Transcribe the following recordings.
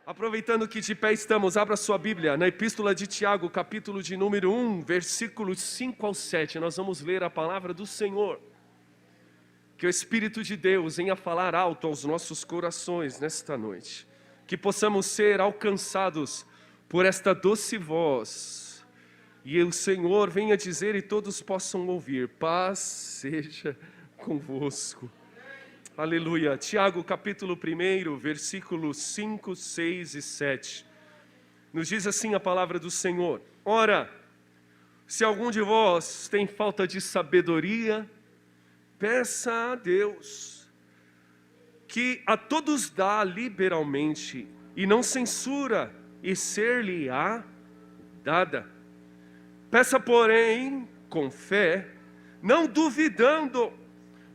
Aproveitando que de pé estamos, abra sua Bíblia na Epístola de Tiago, capítulo de número 1, versículos 5 ao 7. Nós vamos ler a palavra do Senhor. Que o Espírito de Deus venha falar alto aos nossos corações nesta noite. Que possamos ser alcançados por esta doce voz. E o Senhor venha dizer e todos possam ouvir: paz seja convosco. Aleluia. Tiago capítulo 1, versículos 5, 6 e 7. Nos diz assim a palavra do Senhor: ora, se algum de vós tem falta de sabedoria, peça a Deus, que a todos dá liberalmente, e não censura, e ser-lhe-á dada. Peça, porém, com fé, não duvidando,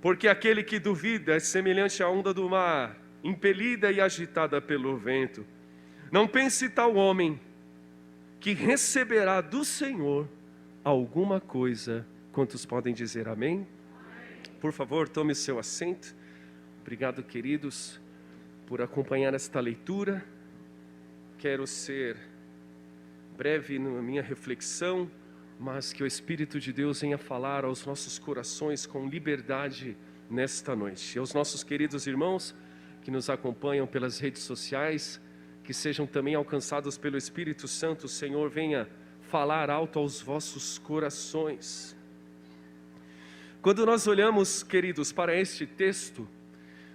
porque aquele que duvida é semelhante à onda do mar, impelida e agitada pelo vento. Não pense tal homem que receberá do Senhor alguma coisa. Quantos podem dizer amém? Por favor, tome o seu assento. Obrigado, queridos, por acompanhar esta leitura. Quero ser breve na minha reflexão, mas que o Espírito de Deus venha falar aos nossos corações com liberdade nesta noite. E aos nossos queridos irmãos que nos acompanham pelas redes sociais, que sejam também alcançados pelo Espírito Santo, o Senhor venha falar alto aos vossos corações. Quando nós olhamos, queridos, para este texto,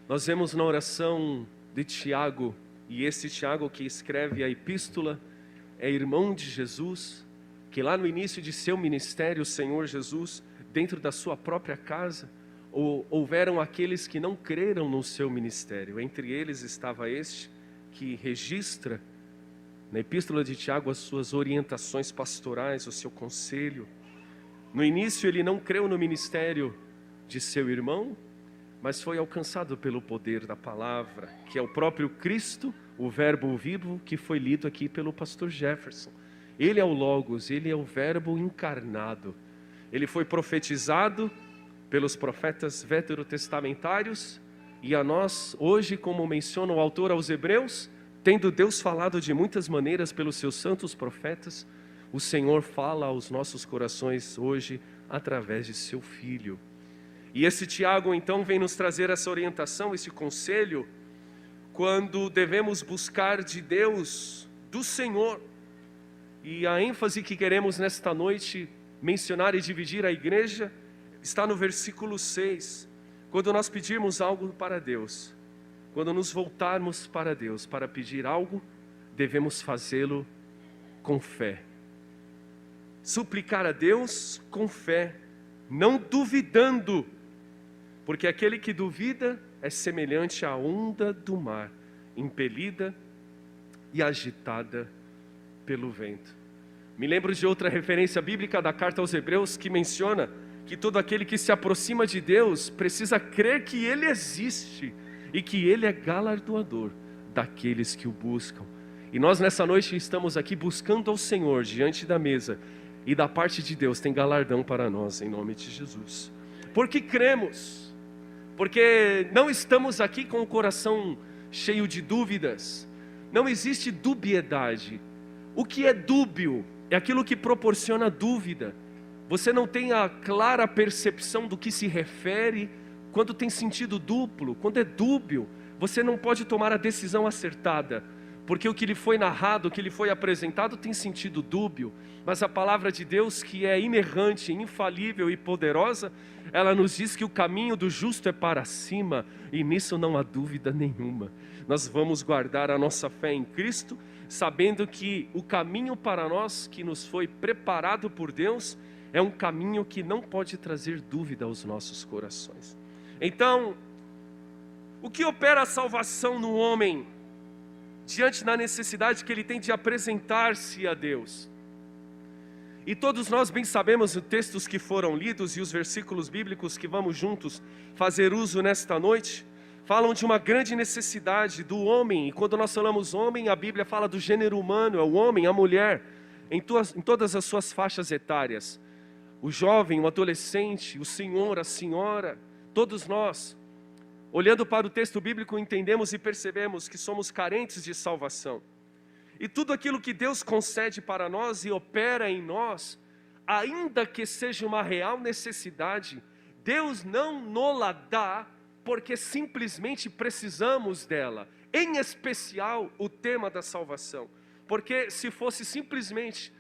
nós vemos na oração de Tiago, e esse Tiago que escreve a epístola é irmão de Jesus, que lá no início de seu ministério, o Senhor Jesus, dentro da sua própria casa, houveram aqueles que não creram no seu ministério. Entre eles estava este, que registra na epístola de Tiago as suas orientações pastorais, o seu conselho. No início ele não creu no ministério de seu irmão, mas foi alcançado pelo poder da palavra, que é o próprio Cristo, o verbo vivo, que foi lido aqui pelo pastor Jefferson. Ele é o Logos, ele é o verbo encarnado. Ele foi profetizado pelos profetas veterotestamentários, e a nós, hoje, como menciona o autor aos Hebreus, tendo Deus falado de muitas maneiras pelos seus santos profetas, o Senhor fala aos nossos corações hoje através de seu Filho. E esse Tiago então vem nos trazer essa orientação, esse conselho, quando devemos buscar de Deus, do Senhor. E a ênfase que queremos nesta noite mencionar e dividir a igreja está no versículo 6. Quando nós pedirmos algo para Deus, quando nos voltarmos para Deus para pedir algo, devemos fazê-lo com fé. Suplicar a Deus com fé, não duvidando, porque aquele que duvida é semelhante à onda do mar, impelida e agitada pelo vento. Me lembro de outra referência bíblica da carta aos Hebreus que menciona que todo aquele que se aproxima de Deus precisa crer que Ele existe e que Ele é galardoador daqueles que o buscam. E nós nessa noite estamos aqui buscando ao Senhor diante da mesa, e da parte de Deus tem galardão para nós em nome de Jesus. Porque cremos, porque não estamos aqui com o coração cheio de dúvidas, não existe dubiedade. O que é dúbio é aquilo que proporciona dúvida. Você não tem a clara percepção do que se refere quando tem sentido duplo. Quando é dúbio, você não pode tomar a decisão acertada, porque o que lhe foi narrado, o que lhe foi apresentado tem sentido dúbio. Mas a palavra de Deus, que é inerrante, infalível e poderosa, ela nos diz que o caminho do justo é para cima, e nisso não há dúvida nenhuma. Nós vamos guardar a nossa fé em Cristo, sabendo que o caminho para nós que nos foi preparado por Deus é um caminho que não pode trazer dúvida aos nossos corações. Então, o que opera a salvação no homem diante da necessidade que ele tem de apresentar-se a Deus? E todos nós bem sabemos os textos que foram lidos e os versículos bíblicos que vamos juntos fazer uso nesta noite, falam de uma grande necessidade do homem. E quando nós falamos homem, a Bíblia fala do gênero humano, é o homem, a mulher, em todas as suas faixas etárias. O jovem, o adolescente, o senhor, a senhora, todos nós olhando para o texto bíblico, entendemos e percebemos que somos carentes de salvação. E tudo aquilo que Deus concede para nós e opera em nós, ainda que seja uma real necessidade, Deus não nos dá porque simplesmente precisamos dela. Em especial o tema da salvação. Porque se fosse simplesmente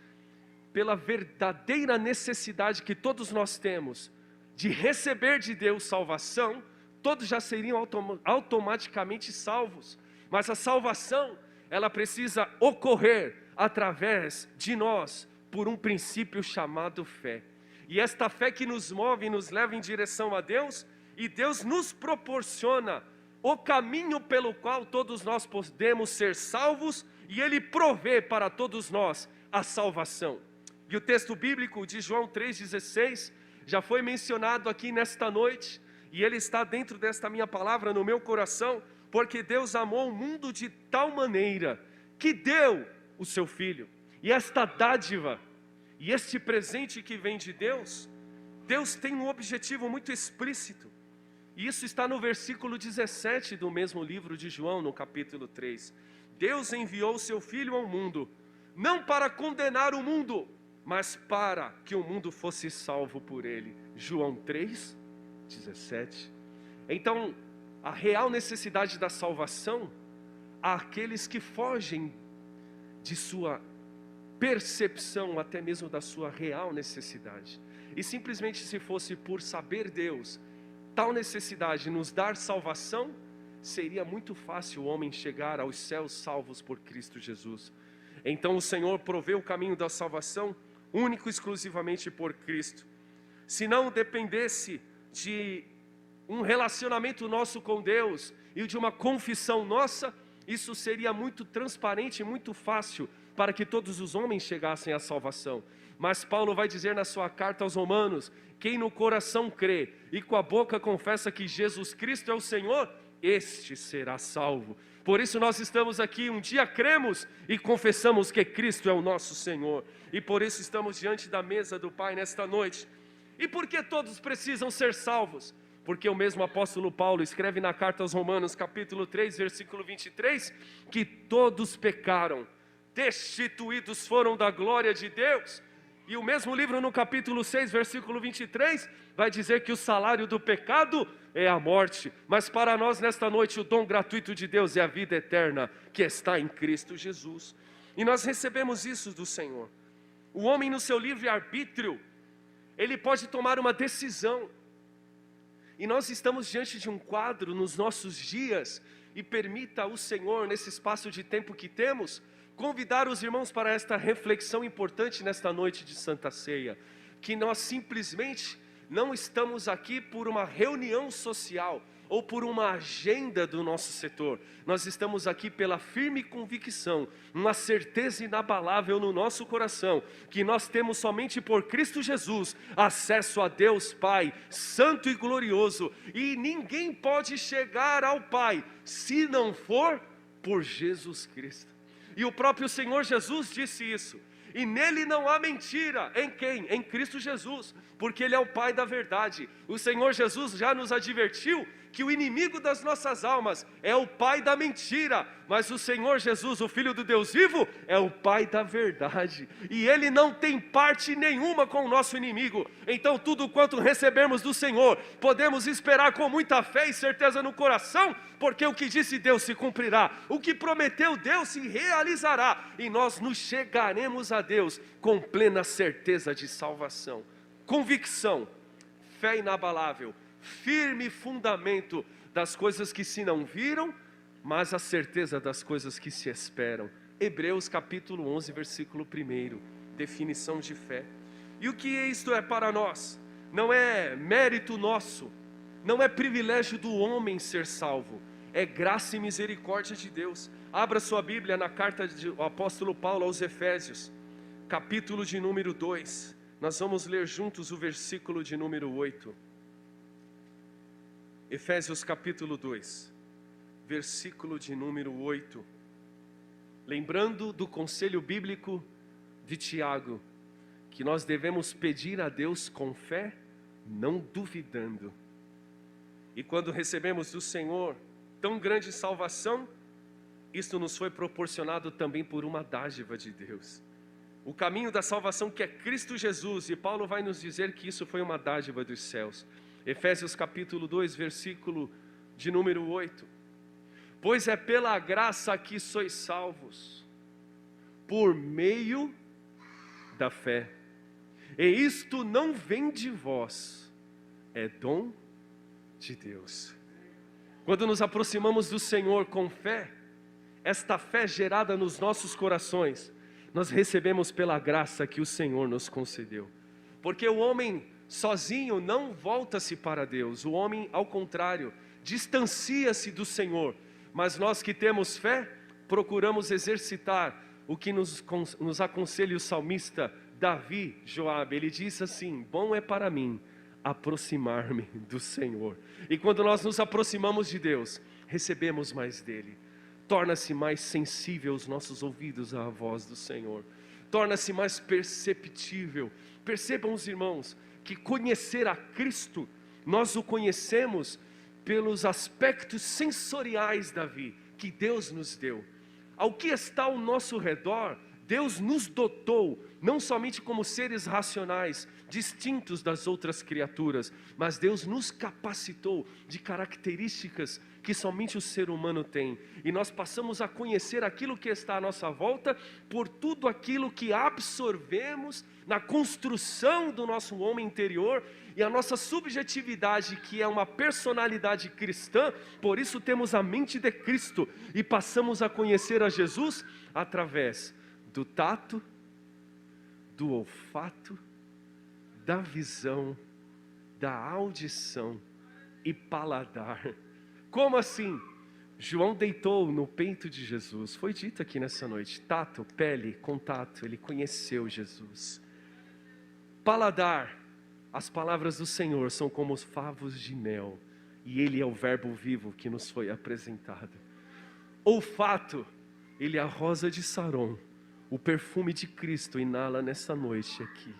pela verdadeira necessidade que todos nós temos de receber de Deus salvação, todos já seriam automaticamente salvos. Mas a salvação, ela precisa ocorrer através de nós, por um princípio chamado fé. E esta fé que nos move e nos leva em direção a Deus, e Deus nos proporciona o caminho pelo qual todos nós podemos ser salvos, e Ele provê para todos nós a salvação. E o texto bíblico de João 3,16 já foi mencionado aqui nesta noite, e ele está dentro desta minha palavra no meu coração, porque Deus amou o mundo de tal maneira que deu o seu Filho. E esta dádiva, e este presente que vem de Deus, Deus tem um objetivo muito explícito. E isso está no versículo 17 do mesmo livro de João, no capítulo 3. Deus enviou o seu Filho ao mundo, não para condenar o mundo, mas para que o mundo fosse salvo por ele. João 3, 17. Então, a real necessidade da salvação, àqueles que fogem de sua percepção, até mesmo da sua real necessidade. E simplesmente se fosse por saber Deus, tal necessidade nos dar salvação, seria muito fácil o homem chegar aos céus salvos por Cristo Jesus. Então o Senhor proveu o caminho da salvação, único e exclusivamente por Cristo. Se não dependesse de um relacionamento nosso com Deus e de uma confissão nossa, isso seria muito transparente e muito fácil para que todos os homens chegassem à salvação. Mas Paulo vai dizer na sua carta aos Romanos: quem no coração crê e com a boca confessa que Jesus Cristo é o Senhor, este será salvo. Por isso nós estamos aqui, um dia cremos e confessamos que Cristo é o nosso Senhor. E por isso estamos diante da mesa do Pai nesta noite. E por que todos precisam ser salvos? Porque o mesmo apóstolo Paulo escreve na carta aos Romanos, capítulo 3, versículo 23, que todos pecaram, destituídos foram da glória de Deus. E o mesmo livro no capítulo 6, versículo 23, vai dizer que o salário do pecado é a morte, mas para nós nesta noite o dom gratuito de Deus é a vida eterna, que está em Cristo Jesus. E nós recebemos isso do Senhor. O homem no seu livre-arbítrio, ele pode tomar uma decisão. E nós estamos diante de um quadro nos nossos dias, e permita o Senhor, nesse espaço de tempo que temos, convidar os irmãos para esta reflexão importante nesta noite de Santa Ceia, que nós simplesmente não estamos aqui por uma reunião social ou por uma agenda do nosso setor. Nós estamos aqui pela firme convicção, uma certeza inabalável no nosso coração, que nós temos somente por Cristo Jesus acesso a Deus Pai, santo e glorioso, e ninguém pode chegar ao Pai se não for por Jesus Cristo. E o próprio Senhor Jesus disse isso. E nele não há mentira. Em quem? Em Cristo Jesus, porque Ele é o Pai da verdade. O Senhor Jesus já nos advertiu que o inimigo das nossas almas é o pai da mentira, mas o Senhor Jesus, o Filho do Deus vivo, é o Pai da verdade, e Ele não tem parte nenhuma com o nosso inimigo. Então tudo quanto recebermos do Senhor, podemos esperar com muita fé e certeza no coração, porque o que disse Deus se cumprirá, o que prometeu Deus se realizará, e nós nos chegaremos a Deus com plena certeza de salvação. Convicção, fé inabalável, firme fundamento das coisas que se não viram, mas a certeza das coisas que se esperam. Hebreus capítulo 11, versículo 1, definição de fé. E o que isto é para nós? Não é mérito nosso, não é privilégio do homem ser salvo, é graça e misericórdia de Deus. Abra sua Bíblia na carta do apóstolo Paulo aos Efésios, capítulo de número 2, nós vamos ler juntos o versículo de número 8. Efésios capítulo 2, versículo de número 8. Lembrando do conselho bíblico de Tiago, que nós devemos pedir a Deus com fé, não duvidando. E quando recebemos do Senhor tão grande salvação, isto nos foi proporcionado também por uma dádiva de Deus. O caminho da salvação que é Cristo Jesus, e Paulo vai nos dizer que isso foi uma dádiva dos céus. Efésios capítulo 2, versículo de número 8. Pois é pela graça que sois salvos, por meio da fé. E isto não vem de vós, é dom de Deus. Quando nos aproximamos do Senhor com fé, esta fé gerada nos nossos corações, nós recebemos pela graça que o Senhor nos concedeu. Porque o homem sozinho não volta-se para Deus, o homem, ao contrário, distancia-se do Senhor. Mas nós que temos fé, procuramos exercitar o que nos aconselha o salmista Davi, Joabe. Ele diz assim: bom é para mim aproximar-me do Senhor. E quando nós nos aproximamos de Deus, recebemos mais dele. Torna-se mais sensível os nossos ouvidos à voz do Senhor. Torna-se mais perceptível. Percebam os irmãos, que conhecer a Cristo, nós o conhecemos pelos aspectos sensoriais da vida que Deus nos deu. Ao que está ao nosso redor, Deus nos dotou, não somente como seres racionais, distintos das outras criaturas, mas Deus nos capacitou de características que somente o ser humano tem. E nós passamos a conhecer aquilo que está à nossa volta por tudo aquilo que absorvemos na construção do nosso homem interior e a nossa subjetividade, que é uma personalidade cristã. Por isso temos a mente de Cristo e passamos a conhecer a Jesus através do tato, do olfato, da visão, da audição e paladar. Como assim? João deitou no peito de Jesus. Foi dito aqui nessa noite: tato, pele, contato. Ele conheceu Jesus. Paladar, as palavras do Senhor são como os favos de mel, e Ele é o verbo vivo que nos foi apresentado. Olfato, Ele é a rosa de Saron, o perfume de Cristo inala nessa noite aqui.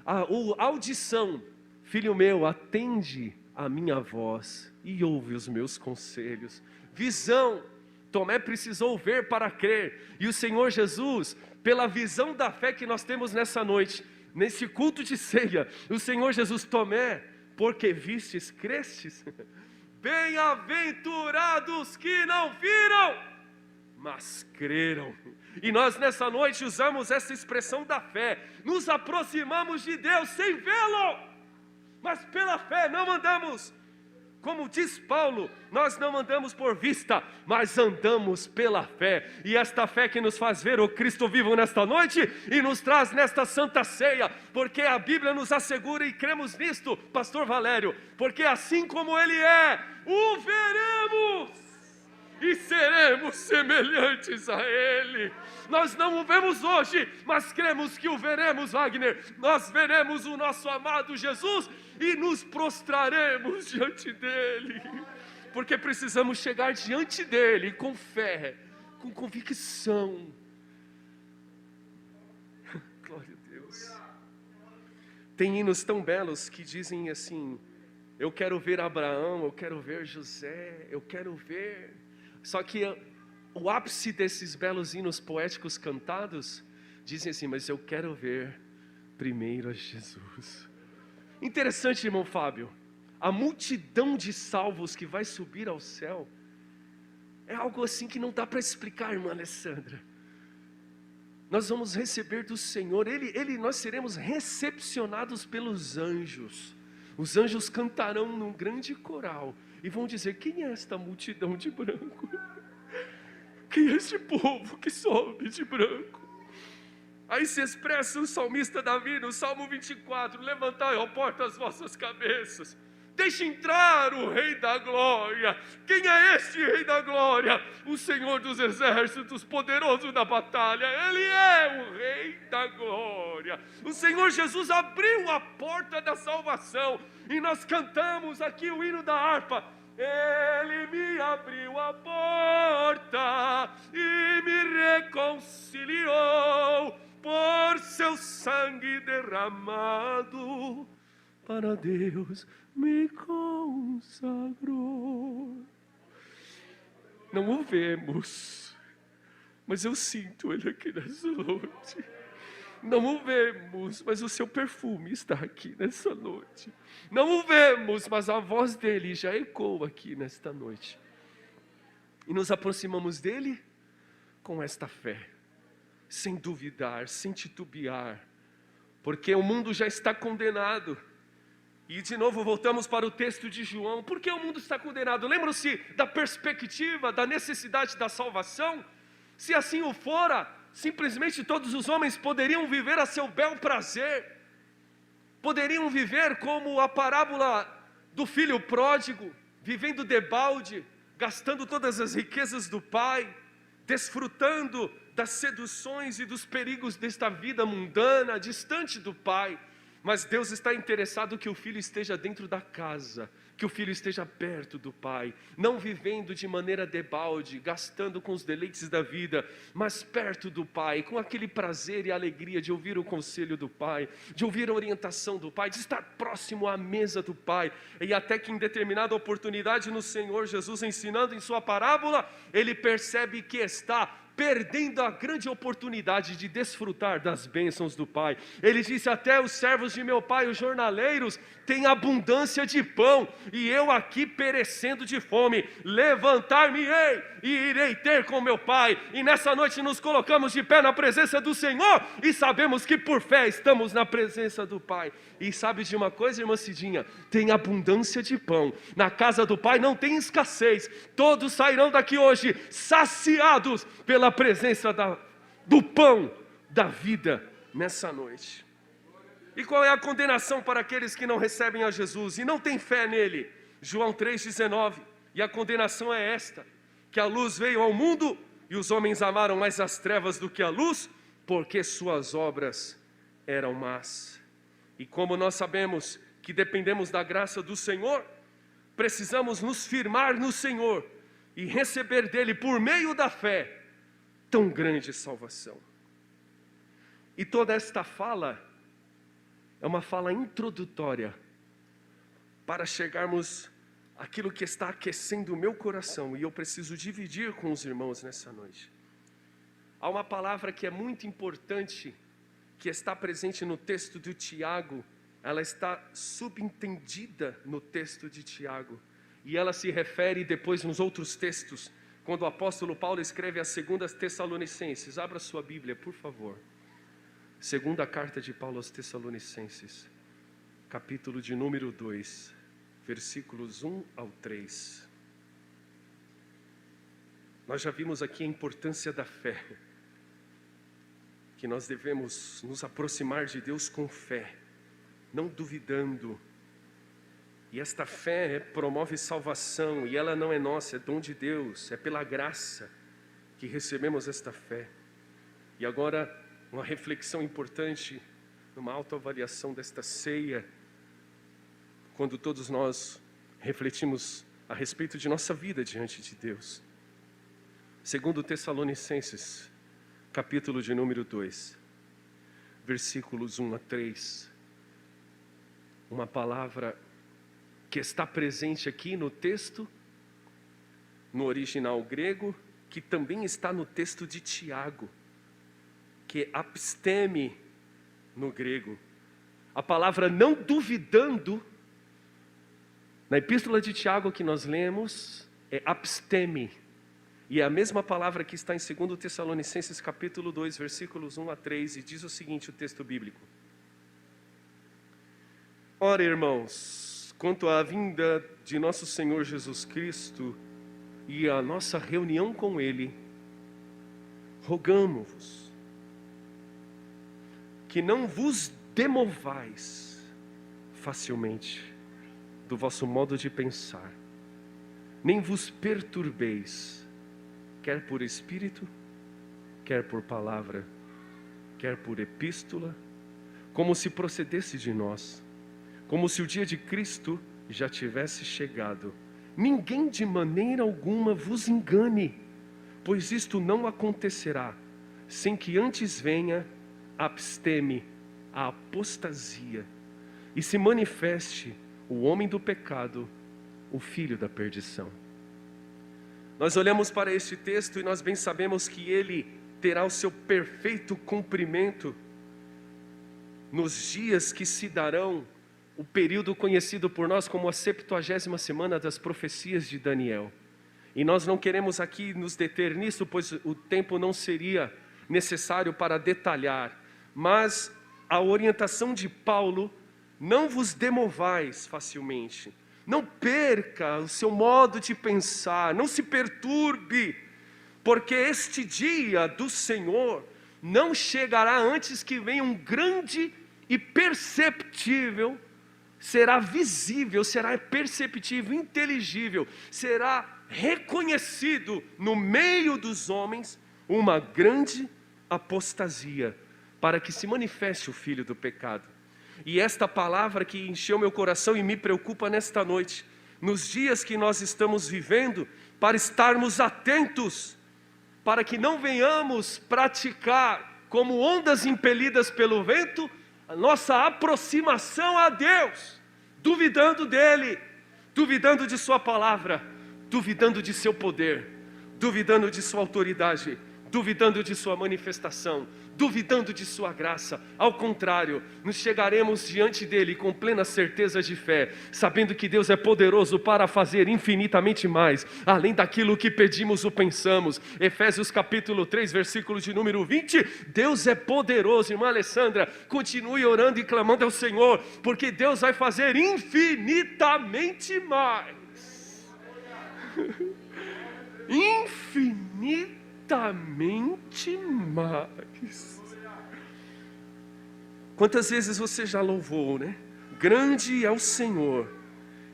A audição, filho meu, atende a minha voz e ouve os meus conselhos. Visão, Tomé precisou ver para crer, e o Senhor Jesus, pela visão da fé que nós temos nessa noite, nesse culto de ceia, o Senhor Jesus: Tomé, porque vistes, crestes? Bem-aventurados que não viram, mas creram. E nós nessa noite usamos essa expressão da fé, nos aproximamos de Deus sem vê-lo, mas pela fé. Não andamos, como diz Paulo, nós não andamos por vista, mas andamos pela fé. E esta fé que nos faz ver o Cristo vivo nesta noite e nos traz nesta santa ceia, porque a Bíblia nos assegura, e cremos nisto, pastor Valério, porque assim como Ele é, o veremos e seremos semelhantes a Ele. Nós não o vemos hoje, mas cremos que o veremos, Wagner. Nós veremos o nosso amado Jesus e nos prostraremos diante dEle, porque precisamos chegar diante dEle com fé, com convicção. Glória a Deus. Tem hinos tão belos que dizem assim: eu quero ver Abraão, eu quero ver José, eu quero ver. Só que o ápice desses belos hinos poéticos cantados dizem assim: mas eu quero ver primeiro a Jesus. Interessante, irmão Fábio, a multidão de salvos que vai subir ao céu é algo assim que não dá para explicar, irmã Alessandra. Nós vamos receber do Senhor, nós seremos recepcionados pelos anjos. Os anjos cantarão num grande coral e vão dizer: quem é esta multidão de branco? Quem é este povo que sobe de branco? Aí se expressa o salmista Davi no Salmo 24: levantai, ó porta, as vossas cabeças, deixe entrar o Rei da Glória. Quem é este Rei da Glória? O Senhor dos Exércitos, poderoso na batalha. Ele é o Rei da Glória. O Senhor Jesus abriu a porta da salvação, e nós cantamos aqui o hino da harpa: Ele me abriu a porta e me reconciliou por seu sangue derramado. para Deus me consagrou. Não o vemos, mas eu sinto Ele aqui nessa noite. Não o vemos, mas o seu perfume está aqui nessa noite. Não o vemos, mas a voz dele já ecoa aqui nesta noite. E nos aproximamos dele com esta fé, sem duvidar, sem titubear, porque o mundo já está condenado. E de novo voltamos para o texto de João. Por que o mundo está condenado? Lembram-se da perspectiva, da necessidade da salvação? Se assim o fora, simplesmente todos os homens poderiam viver a seu bel prazer, poderiam viver como a parábola do filho pródigo, vivendo debalde, gastando todas as riquezas do pai, desfrutando das seduções e dos perigos desta vida mundana, distante do pai. Mas Deus está interessado que o filho esteja dentro da casa, que o filho esteja perto do pai, não vivendo de maneira debalde, gastando com os deleites da vida, mas perto do pai, com aquele prazer e alegria de ouvir o conselho do pai, de ouvir a orientação do pai, de estar próximo à mesa do pai, e até que em determinada oportunidade no Senhor Jesus ensinando em sua parábola, ele percebe que está perdendo a grande oportunidade de desfrutar das bênçãos do Pai. Ele disse: até os servos de meu Pai, os jornaleiros, têm abundância de pão, e eu aqui perecendo de fome. Levantar-me-ei e irei ter com meu Pai. E nessa noite nos colocamos de pé na presença do Senhor, e sabemos que por fé estamos na presença do Pai. E sabe de uma coisa, irmã Cidinha? Tem abundância de pão. Na casa do Pai não tem escassez. Todos sairão daqui hoje saciados pela presença do pão da vida nessa noite. E qual é a condenação para aqueles que não recebem a Jesus e não têm fé nele? João 3,19. E a condenação é esta: que a luz veio ao mundo e os homens amaram mais as trevas do que a luz, porque suas obras eram más. E como nós sabemos que dependemos da graça do Senhor, precisamos nos firmar no Senhor e receber dele, por meio da fé, tão grande salvação. E toda esta fala é uma fala introdutória para chegarmos àquilo que está aquecendo o meu coração, e eu preciso dividir com os irmãos nessa noite. Há uma palavra que é muito importante, que está presente no texto de Tiago. Ela está subentendida no texto de Tiago, e ela se refere depois nos outros textos, quando o apóstolo Paulo escreve a 2 Tessalonicenses. Abra sua Bíblia, por favor. Segunda carta de Paulo aos Tessalonicenses, capítulo de número 2, versículos 1 ao 3. Nós já vimos aqui a importância da fé, que nós devemos nos aproximar de Deus com fé, não duvidando. E esta fé promove salvação, e ela não é nossa, é dom de Deus, é pela graça que recebemos esta fé. E agora, uma reflexão importante, uma autoavaliação desta ceia, quando todos nós refletimos a respeito de nossa vida diante de Deus. 2 Tessalonicenses, capítulo de número 2, versículos 1 a 3. Uma palavra que está presente aqui no texto, no original grego, que também está no texto de Tiago, que é absteme no grego. A palavra não duvidando, na epístola de Tiago que nós lemos, é absteme. E é a mesma palavra que está em 2 Tessalonicenses capítulo 2, versículos 1 a 3, e diz o seguinte, o texto bíblico: ora, irmãos, quanto à vinda de nosso Senhor Jesus Cristo e a nossa reunião com Ele, rogamo-vos que não vos demovais facilmente do vosso modo de pensar, nem vos perturbeis, quer por espírito, quer por palavra, quer por epístola, como se procedesse de nós, como se o dia de Cristo já tivesse chegado. Ninguém de maneira alguma vos engane, pois isto não acontecerá, sem que antes venha absteme a apostasia, e se manifeste o homem do pecado, o filho da perdição. Nós olhamos para este texto e nós bem sabemos que ele terá o seu perfeito cumprimento nos dias que se darão o período conhecido por nós como a 70ª semana das profecias de Daniel. E nós não queremos aqui nos deter nisso, pois o tempo não seria necessário para detalhar. Mas a orientação de Paulo: não vos demovais facilmente. Não perca o seu modo de pensar, não se perturbe, porque este dia do Senhor não chegará antes que venha um grande e perceptível, será visível, será perceptível, inteligível, será reconhecido no meio dos homens uma grande apostasia, para que se manifeste o filho do pecado. E esta palavra que encheu meu coração e me preocupa nesta noite, nos dias que nós estamos vivendo, para estarmos atentos, para que não venhamos praticar como ondas impelidas pelo vento, a nossa aproximação a Deus, duvidando dEle, duvidando de Sua palavra, duvidando de Seu poder, duvidando de Sua autoridade, duvidando de Sua manifestação, duvidando de Sua graça. Ao contrário, nos chegaremos diante dEle com plena certeza de fé, sabendo que Deus é poderoso para fazer infinitamente mais, além daquilo que pedimos ou pensamos. Efésios capítulo 3, versículo de número 20, Deus é poderoso. Irmã Alessandra, continue orando e clamando ao Senhor, porque Deus vai fazer infinitamente mais. Infinitamente mais. Quantas vezes você já louvou, né? Grande é o Senhor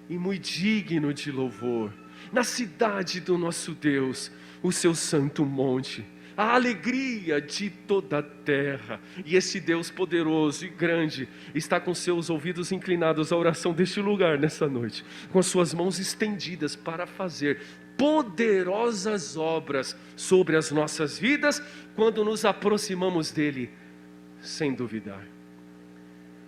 e muito digno de louvor, na cidade do nosso Deus, o seu santo monte, a alegria de toda a terra. E esse Deus poderoso e grande está com seus ouvidos inclinados à oração deste lugar nessa noite, com as suas mãos estendidas para fazer poderosas obras sobre as nossas vidas, quando nos aproximamos dEle, sem duvidar.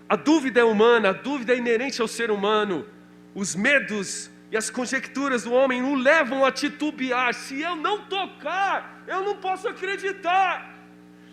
A dúvida é humana, a dúvida é inerente ao ser humano. Os medos e as conjecturas do homem o levam a titubear. Se eu não tocar, eu não posso acreditar.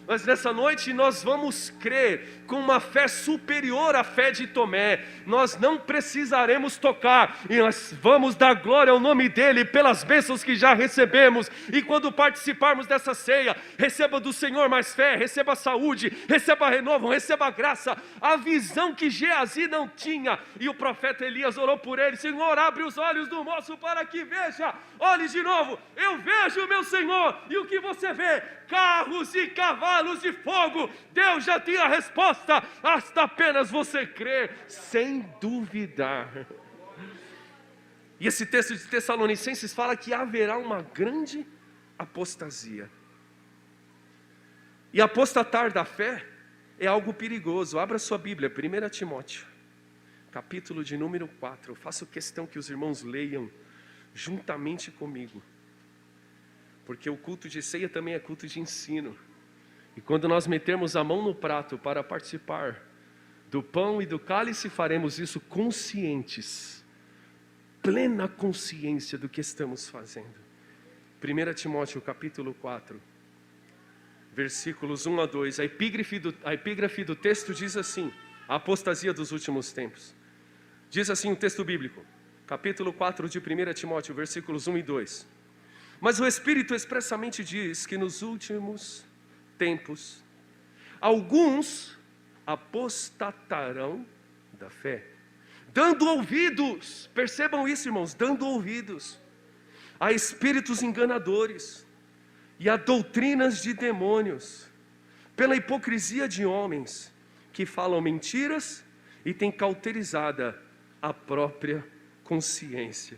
Mas nessa noite nós vamos crer com uma fé superior à fé de Tomé. Nós não precisaremos tocar, e nós vamos dar glória ao nome dEle pelas bênçãos que já recebemos. E quando participarmos dessa ceia, receba do Senhor mais fé, receba saúde, receba renovo, receba graça. A visão que Geazi não tinha, e o profeta Elias orou por ele: Senhor, abre os olhos do moço para que veja. Olhe de novo, eu vejo, meu Senhor. E o que você vê? Carros e cavalos de fogo. Deus já tem a resposta, basta apenas você crer sem duvidar. E esse texto de Tessalonicenses fala que haverá uma grande apostasia. E apostatar da fé é algo perigoso. Abra sua Bíblia, 1 Timóteo, capítulo de número 4. Eu faço questão que os irmãos leiam juntamente comigo, porque o culto de ceia também é culto de ensino. E quando nós metermos a mão no prato para participar do pão e do cálice, faremos isso conscientes, plena consciência do que estamos fazendo. 1 Timóteo capítulo 4, versículos 1 a 2. A epígrafe do texto diz assim: a apostasia dos últimos tempos. Diz assim o texto bíblico, capítulo 4 de 1 Timóteo, versículos 1 e 2. Mas o Espírito expressamente diz que nos últimos tempos alguns apostatarão da fé, dando ouvidos, percebam isso, irmãos, dando ouvidos a espíritos enganadores e a doutrinas de demônios, pela hipocrisia de homens que falam mentiras e têm cauterizada a própria consciência.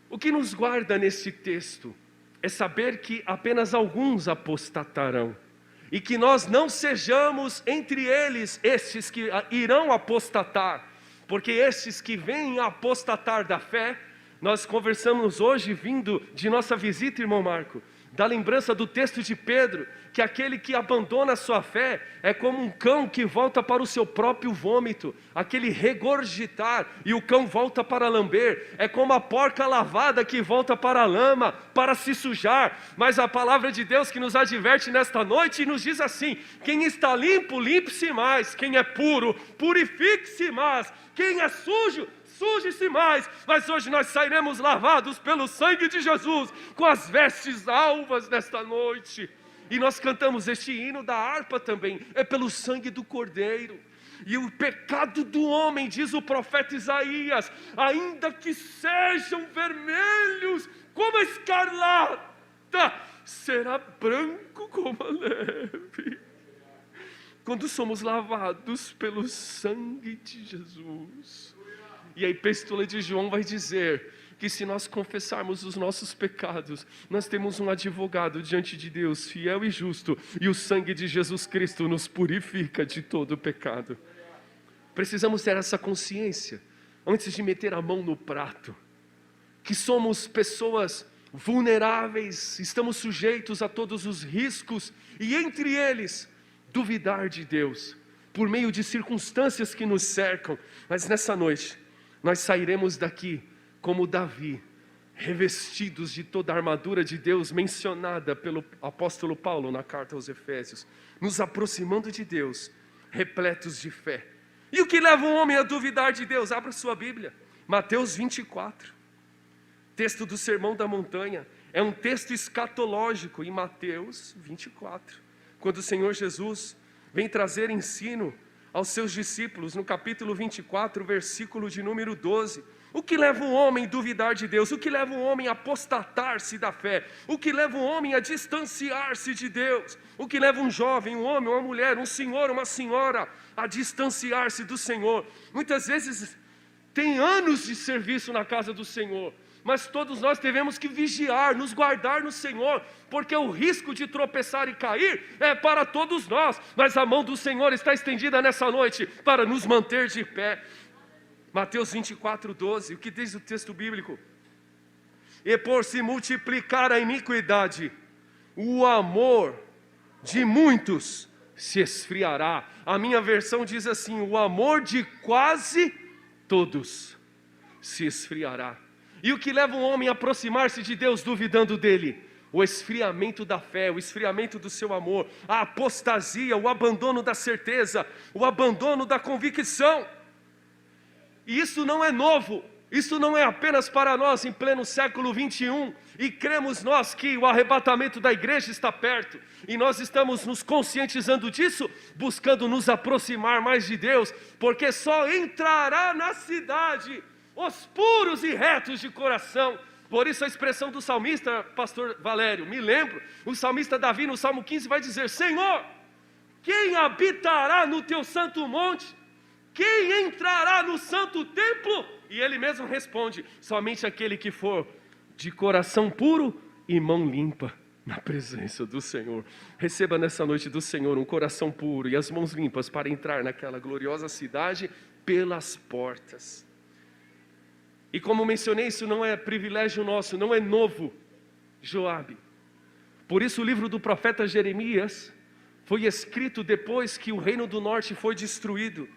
O que nos guarda nesse texto é saber que apenas alguns apostatarão, e que nós não sejamos entre eles estes que irão apostatar, porque estes que vêm apostatar da fé, nós conversamos hoje, vindo de nossa visita, irmão Marco, da lembrança do texto de Pedro, que aquele que abandona a sua fé é como um cão que volta para o seu próprio vômito, aquele regurgitar, e o cão volta para lamber, é como a porca lavada que volta para a lama, para se sujar. Mas a palavra de Deus que nos adverte nesta noite nos diz assim: quem está limpo, limpe-se mais; quem é puro, purifique-se mais; quem é sujo, suje-se mais. Mas hoje nós sairemos lavados pelo sangue de Jesus, com as vestes alvas nesta noite. E nós cantamos este hino da harpa também, é pelo sangue do Cordeiro. E o pecado do homem, diz o profeta Isaías, ainda que sejam vermelhos como a escarlata, será branco como a neve. Quando somos lavados pelo sangue de Jesus. E a epístola de João vai dizer que se nós confessarmos os nossos pecados, nós temos um advogado diante de Deus, fiel e justo, e o sangue de Jesus Cristo nos purifica de todo o pecado. Precisamos ter essa consciência, antes de meter a mão no prato, que somos pessoas vulneráveis, estamos sujeitos a todos os riscos, e entre eles, duvidar de Deus, por meio de circunstâncias que nos cercam. Mas nessa noite, nós sairemos daqui como Davi, revestidos de toda a armadura de Deus mencionada pelo apóstolo Paulo na carta aos Efésios, nos aproximando de Deus, repletos de fé. E o que leva um homem a duvidar de Deus? Abra sua Bíblia, Mateus 24, texto do Sermão da Montanha. É um texto escatológico em Mateus 24, quando o Senhor Jesus vem trazer ensino aos seus discípulos, no capítulo 24, versículo de número 12. O que leva um homem a duvidar de Deus? O que leva um homem a apostatar-se da fé? O que leva um homem a distanciar-se de Deus? O que leva um jovem, um homem, uma mulher, um senhor, uma senhora a distanciar-se do Senhor? Muitas vezes tem anos de serviço na casa do Senhor, mas todos nós devemos que vigiar, nos guardar no Senhor, porque o risco de tropeçar e cair é para todos nós, mas a mão do Senhor está estendida nessa noite para nos manter de pé. Mateus 24, 12, o que diz o texto bíblico? E por se multiplicar a iniquidade, o amor de muitos se esfriará. A minha versão diz assim: o amor de quase todos se esfriará. E o que leva um homem a aproximar-se de Deus duvidando dele? O esfriamento da fé, o esfriamento do seu amor, a apostasia, o abandono da certeza, o abandono da convicção. E isso não é novo, isso não é apenas para nós em pleno século 21, e cremos nós que o arrebatamento da igreja está perto, e nós estamos nos conscientizando disso, buscando nos aproximar mais de Deus, porque só entrará na cidade os puros e retos de coração. Por isso a expressão do salmista, pastor Valério, me lembro, o salmista Davi no Salmo 15 vai dizer: Senhor, quem habitará no teu santo monte? Quem entrará no santo templo? E ele mesmo responde: somente aquele que for de coração puro e mão limpa na presença do Senhor. Receba nessa noite do Senhor um coração puro e as mãos limpas para entrar naquela gloriosa cidade pelas portas. E como mencionei, isso não é privilégio nosso, não é novo, Joabe. Por isso o livro do profeta Jeremias foi escrito depois que o reino do norte foi destruído.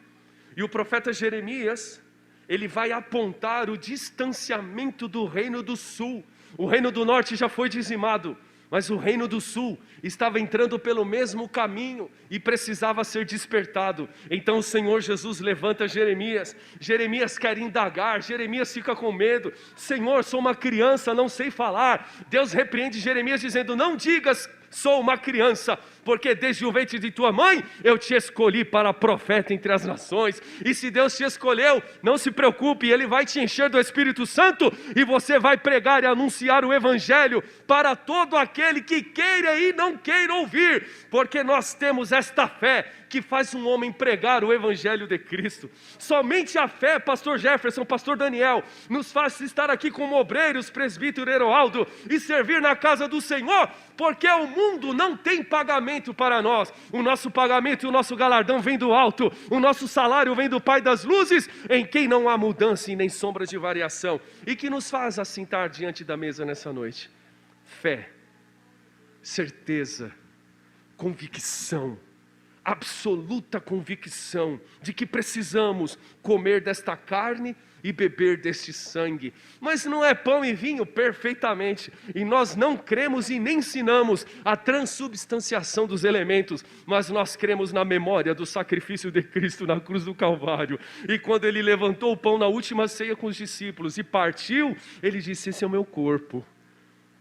E o profeta Jeremias, ele vai apontar o distanciamento do reino do sul. O reino do norte já foi dizimado, mas o reino do sul estava entrando pelo mesmo caminho e precisava ser despertado. Então o Senhor Jesus levanta Jeremias. Jeremias quer indagar, Jeremias fica com medo. Senhor, sou uma criança, não sei falar. Deus repreende Jeremias dizendo: não digas sou uma criança, porque desde o ventre de tua mãe eu te escolhi para profeta entre as nações. E se Deus te escolheu, não se preocupe, Ele vai te encher do Espírito Santo e você vai pregar e anunciar o Evangelho para todo aquele que queira e não queira ouvir, porque nós temos esta fé que faz um homem pregar o Evangelho de Cristo. Somente a fé, pastor Jefferson, pastor Daniel, nos faz estar aqui como obreiros, presbítero Heroaldo, e servir na casa do Senhor, porque o mundo não tem pagamento para nós. O nosso pagamento e o nosso galardão vem do alto, o nosso salário vem do Pai das luzes, em quem não há mudança e nem sombra de variação. E que nos faz assentar diante da mesa nessa noite? Fé. certeza, convicção, absoluta convicção de que precisamos comer desta carne e beber deste sangue. Mas não é pão e vinho perfeitamente, e nós não cremos e nem ensinamos a transubstanciação dos elementos, mas nós cremos na memória do sacrifício de Cristo na cruz do Calvário. E quando ele levantou o pão na última ceia com os discípulos e partiu, ele disse: esse é o meu corpo,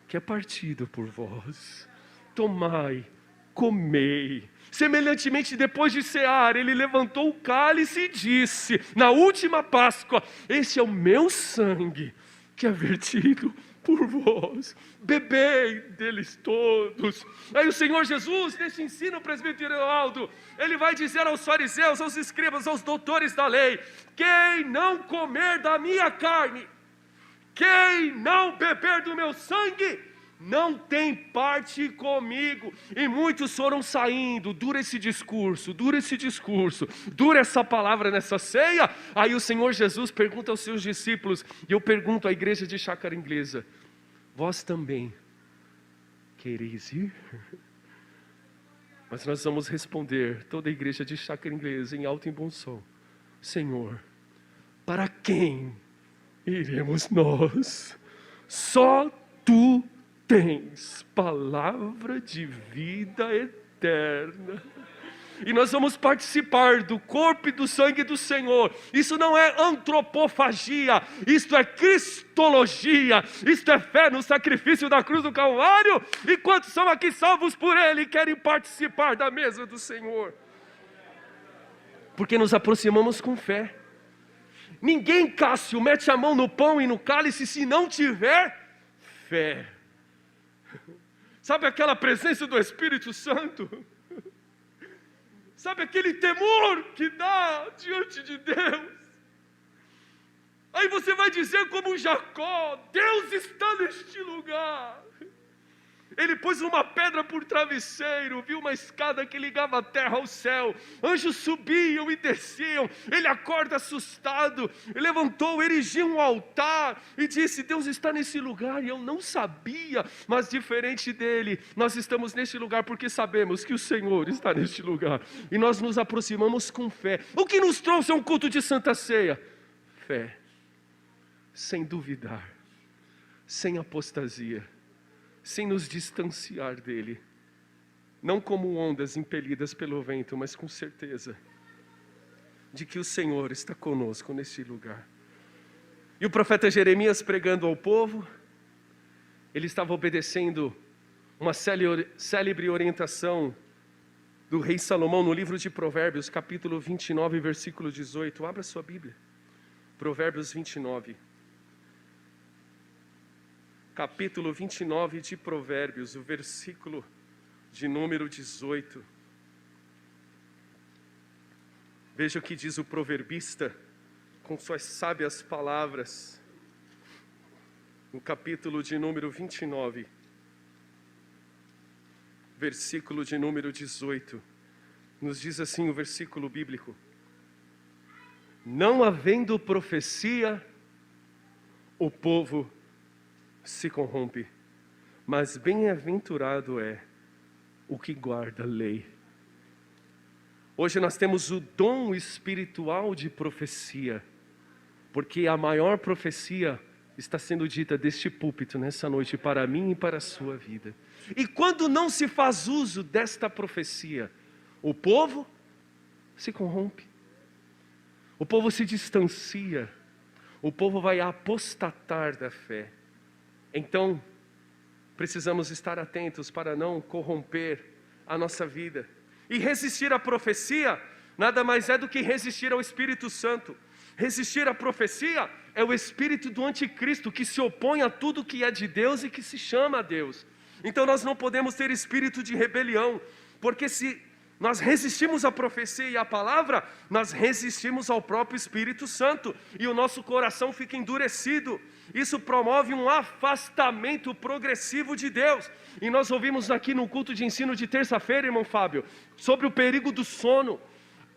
que é partido por vós, tomai, comei. Semelhantemente, depois de cear, ele levantou o cálice e disse, na última Páscoa: esse é o meu sangue, que é vertido por vós, bebei deles todos. Aí o Senhor Jesus, nesse ensino presbiteral, ele vai dizer aos fariseus, aos escribas, aos doutores da lei: quem não comer da minha carne, quem não beber do meu sangue, não tem parte comigo. E muitos foram saindo. Dura esse discurso, dura essa palavra nessa ceia. Aí o Senhor Jesus pergunta aos seus discípulos, e eu pergunto à igreja de Chácara Inglesa: vós também quereis ir? Mas nós vamos responder, toda a igreja de Chácara Inglesa, em alto e bom som: Senhor, para quem iremos nós? Só Tu tens palavra de vida eterna. E nós vamos participar do corpo e do sangue do Senhor. Isso não é antropofagia, isto é cristologia, isto é fé no sacrifício da cruz do Calvário. E quantos são aqui salvos por Ele e querem participar da mesa do Senhor? Porque nos aproximamos com fé. Ninguém, Cássio, mete a mão no pão e no cálice se não tiver fé. Sabe aquela presença do Espírito Santo? Sabe aquele temor que dá diante de Deus? Aí você vai dizer como Jacó: Deus está neste lugar. Ele pôs uma pedra por travesseiro, viu uma escada que ligava a terra ao céu, anjos subiam e desciam. Ele acorda assustado, levantou, erigiu um altar e disse: Deus está nesse lugar. E eu não sabia, mas diferente dele, nós estamos neste lugar porque sabemos que o Senhor está neste lugar, e nós nos aproximamos com fé. O que nos trouxe a um culto de Santa Ceia? Fé, sem duvidar, sem apostasia, sem nos distanciar dele, não como ondas impelidas pelo vento, mas com certeza de que o Senhor está conosco nesse lugar. E o profeta Jeremias, pregando ao povo, ele estava obedecendo uma célebre orientação do rei Salomão no livro de Provérbios, capítulo 29, versículo 18. Abra sua Bíblia, Provérbios 29. Capítulo 29 de Provérbios, o versículo de número 18. Veja o que diz o proverbista com suas sábias palavras, no capítulo de número 29, versículo de número 18. Nos diz assim o versículo bíblico: não havendo profecia, o povo se corrompe, mas bem-aventurado é o que guarda a lei. Hoje nós temos o dom espiritual de profecia, porque a maior profecia está sendo dita deste púlpito nessa noite para mim e para a sua vida. E quando não se faz uso desta profecia, o povo se corrompe, o povo se distancia, o povo vai apostatar da fé. Então, precisamos estar atentos para não corromper a nossa vida. E resistir à profecia nada mais é do que resistir ao Espírito Santo. Resistir à profecia é o espírito do anticristo que se opõe a tudo que é de Deus e que se chama a Deus. Então nós não podemos ter espírito de rebelião, porque se nós resistimos à profecia e à palavra, nós resistimos ao próprio Espírito Santo, e o nosso coração fica endurecido. Isso promove um afastamento progressivo de Deus. E nós ouvimos aqui no culto de ensino de terça-feira, irmão Fábio, sobre o perigo do sono.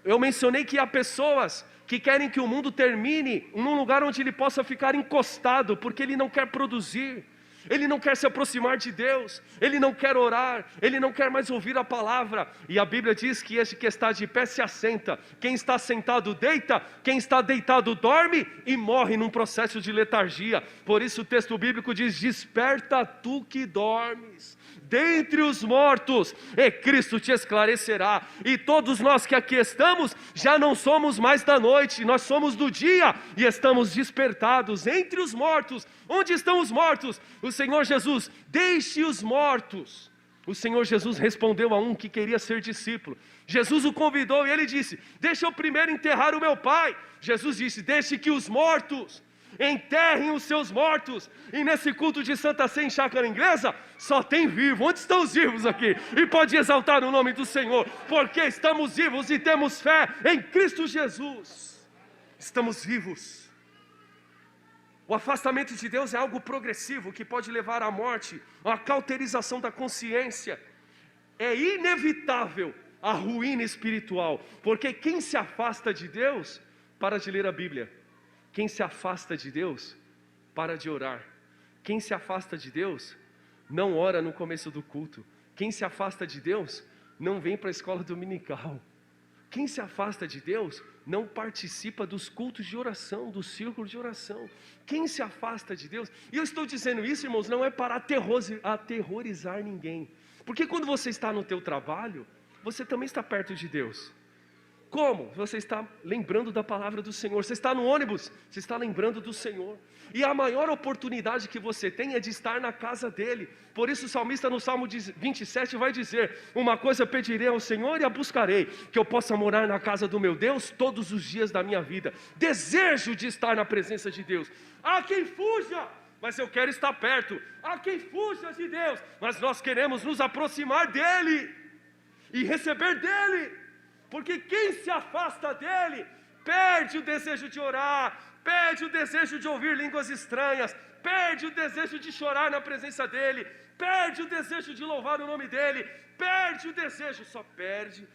Eu mencionei que há pessoas que querem que o mundo termine num lugar onde ele possa ficar encostado, porque ele não quer produzir. ele não quer se aproximar de Deus, ele não quer orar, ele não quer mais ouvir a palavra. E a Bíblia diz que este que está de pé se assenta, quem está sentado deita, quem está deitado dorme e morre num processo de letargia. Por isso o texto bíblico diz: desperta tu que dormes dentre os mortos, e Cristo te esclarecerá. E todos nós que aqui estamos, já não somos mais da noite, nós somos do dia, e estamos despertados entre os mortos. Onde estão os mortos? O Senhor Jesus: deixe os mortos. O Senhor Jesus respondeu a um que queria ser discípulo. Jesus o convidou e ele disse: deixa eu primeiro enterrar o meu pai. Jesus disse: deixe que os mortos enterrem os seus mortos. E nesse culto de Santa Ceia em Chácara Inglesa, só tem vivo. Onde estão os vivos aqui? E pode exaltar o nome do Senhor, porque estamos vivos e temos fé em Cristo Jesus. Estamos vivos. O afastamento de Deus é algo progressivo, que pode levar à morte, à cauterização da consciência. É inevitável a ruína espiritual, porque quem se afasta de Deus, para de ler a Bíblia. Quem se afasta de Deus, para de orar. Quem se afasta de Deus, não ora no começo do culto. Quem se afasta de Deus, não vem para a escola dominical. Quem se afasta de Deus, não participa dos cultos de oração, do círculo de oração. Quem se afasta de Deus, e eu estou dizendo isso, irmãos, não é para aterrorizar ninguém. Porque quando você está no teu trabalho, você também está perto de Deus. Como? Você está lembrando da palavra do Senhor. Você está no ônibus, você está lembrando do Senhor. E a maior oportunidade que você tem é de estar na casa dEle. Por isso o salmista no Salmo 27 vai dizer: uma coisa pedirei ao Senhor e a buscarei, que eu possa morar na casa do meu Deus todos os dias da minha vida. Desejo de estar na presença de Deus. Há quem fuja, mas eu quero estar perto. Há quem fuja de Deus, mas nós queremos nos aproximar dEle e receber dEle. Porque quem se afasta dEle, perde o desejo de orar, perde o desejo de ouvir línguas estranhas, perde o desejo de chorar na presença dEle, perde o desejo de louvar o nome dEle, perde o desejo, só perde.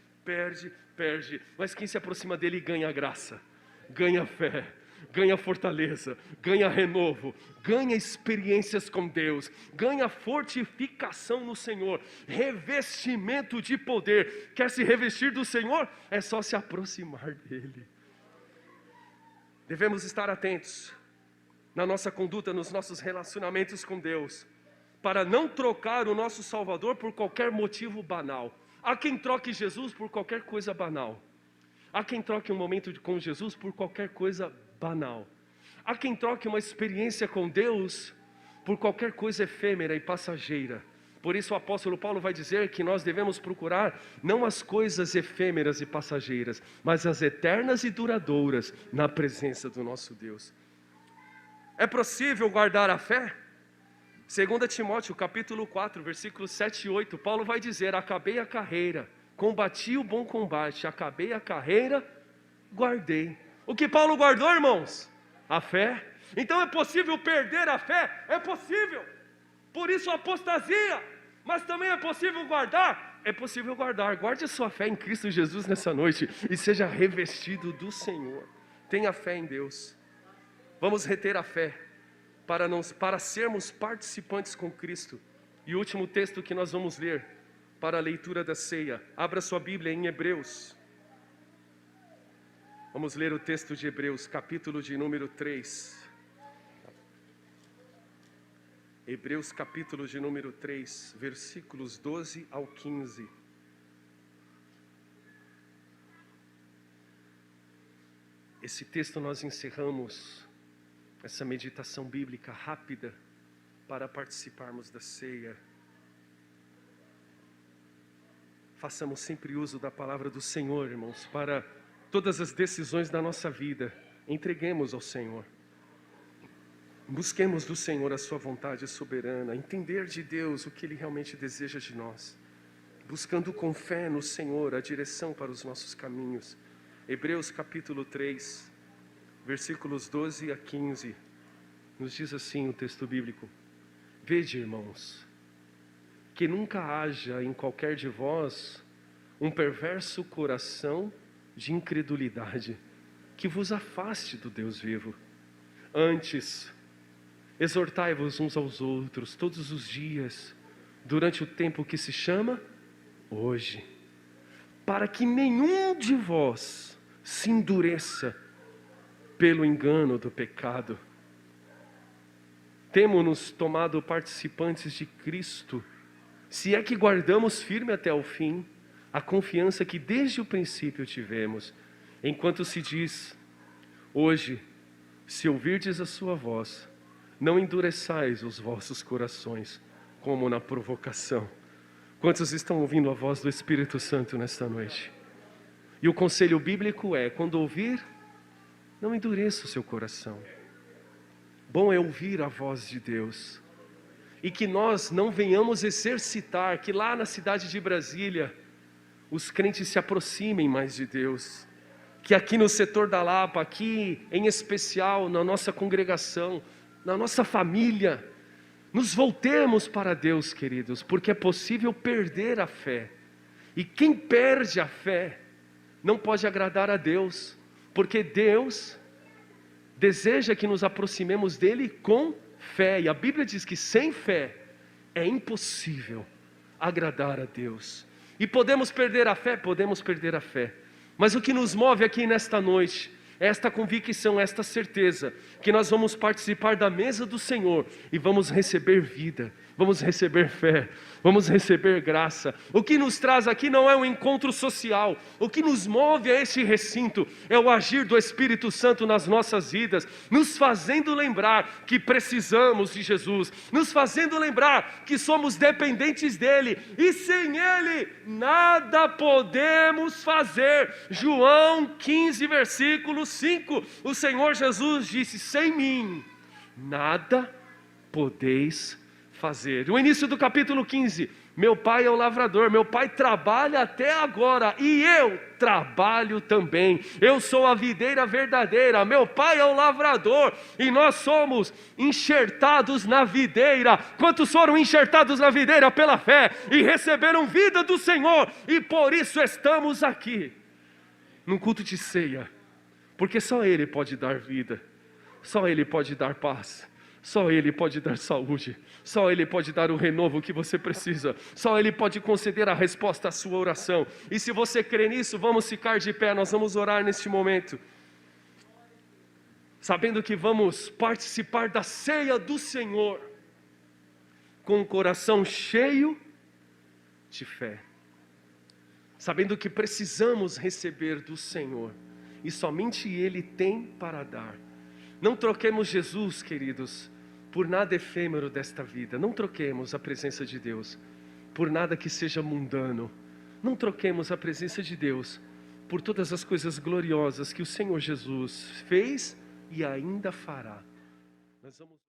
Mas quem se aproxima dEle ganha graça, ganha fé, ganha fortaleza, ganha renovo, ganha experiências com Deus, ganha fortificação no Senhor, revestimento de poder. Quer se revestir do Senhor? É só se aproximar dEle. Devemos estar atentos na nossa conduta, nos nossos relacionamentos com Deus, para não trocar o nosso Salvador por qualquer motivo banal. Há quem troque Jesus por qualquer coisa banal. Há quem troque um momento com Jesus por qualquer coisa banal. Há quem troque uma experiência com Deus por qualquer coisa efêmera e passageira. Por isso o apóstolo Paulo vai dizer que nós devemos procurar não as coisas efêmeras e passageiras, mas as eternas e duradouras na presença do nosso Deus. É possível guardar a fé? 2 Timóteo capítulo 4, versículos 7 e 8, Paulo vai dizer: acabei a carreira, combati o bom combate, acabei a carreira, guardei. O que Paulo guardou, irmãos? A fé. Então é possível perder a fé? É possível. Por isso a apostasia. Mas também é possível guardar? É possível guardar. Guarde a sua fé em Cristo Jesus nessa noite e seja revestido do Senhor. Tenha fé em Deus. Vamos reter a fé para sermos participantes com Cristo. E o último texto que nós vamos ler para a leitura da ceia. Abra sua Bíblia em Hebreus. Vamos ler o texto de Hebreus, capítulo de número 3. Hebreus, capítulo de número 3, versículos 12 ao 15. Esse texto nós encerramos essa meditação bíblica rápida para participarmos da ceia. Façamos sempre uso da palavra do Senhor, irmãos, para todas as decisões da nossa vida. Entreguemos ao Senhor. Busquemos do Senhor a sua vontade soberana, entender de Deus o que Ele realmente deseja de nós, buscando com fé no Senhor a direção para os nossos caminhos. Hebreus capítulo 3, versículos 12 a 15, nos diz assim o texto bíblico: vede, irmãos, que nunca haja em qualquer de vós um perverso coração de incredulidade, que vos afaste do Deus vivo. Antes, Exortai-vos uns aos outros todos os dias, durante o tempo que se chama hoje, para que nenhum de vós se endureça pelo engano do pecado. Temo-nos tomado participantes de Cristo, se é que guardamos firme até o fim a confiança que desde o princípio tivemos, enquanto se diz: hoje, se ouvirdes a sua voz, não endureçais os vossos corações, como na provocação. Quantos estão ouvindo a voz do Espírito Santo nesta noite? E o conselho bíblico é: quando ouvir, não endureça o seu coração. Bom é ouvir a voz de Deus. E que nós não venhamos exercitar, que lá na cidade de Brasília, os crentes se aproximem mais de Deus. Que aqui no setor da Lapa, aqui em especial na nossa congregação, na nossa família, nos voltemos para Deus, queridos, porque é possível perder a fé. E quem perde a fé não pode agradar a Deus, porque Deus deseja que nos aproximemos dele com fé. E a Bíblia diz que sem fé é impossível agradar a Deus. E podemos perder a fé? Podemos perder a fé. Mas o que nos move aqui nesta noite é esta convicção, esta certeza, que nós vamos participar da mesa do Senhor e vamos receber vida, vamos receber fé, vamos receber graça. O que nos traz aqui não é um encontro social, o que nos move a este recinto é o agir do Espírito Santo nas nossas vidas, nos fazendo lembrar que precisamos de Jesus, nos fazendo lembrar que somos dependentes dEle, e sem Ele nada podemos fazer. João 15, versículo 5, o Senhor Jesus disse: sem mim nada podeis fazer. O início do capítulo 15: meu pai é o lavrador, meu pai trabalha até agora e eu trabalho também. Eu sou a videira verdadeira, meu pai é o lavrador e nós somos enxertados na videira. Quantos foram enxertados na videira pela fé e receberam vida do Senhor, e por isso estamos aqui num culto de ceia, porque só Ele pode dar vida, só Ele pode dar paz, só Ele pode dar saúde, só Ele pode dar o renovo que você precisa, só Ele pode conceder a resposta à sua oração. E se você crê nisso, vamos ficar de pé, nós vamos orar neste momento, sabendo que vamos participar da ceia do Senhor, com o coração cheio de fé, sabendo que precisamos receber do Senhor, e somente Ele tem para dar. Não troquemos Jesus, queridos, por nada efêmero desta vida. Não troquemos a presença de Deus por nada que seja mundano. Não troquemos a presença de Deus por todas as coisas gloriosas que o Senhor Jesus fez e ainda fará. Nós vamos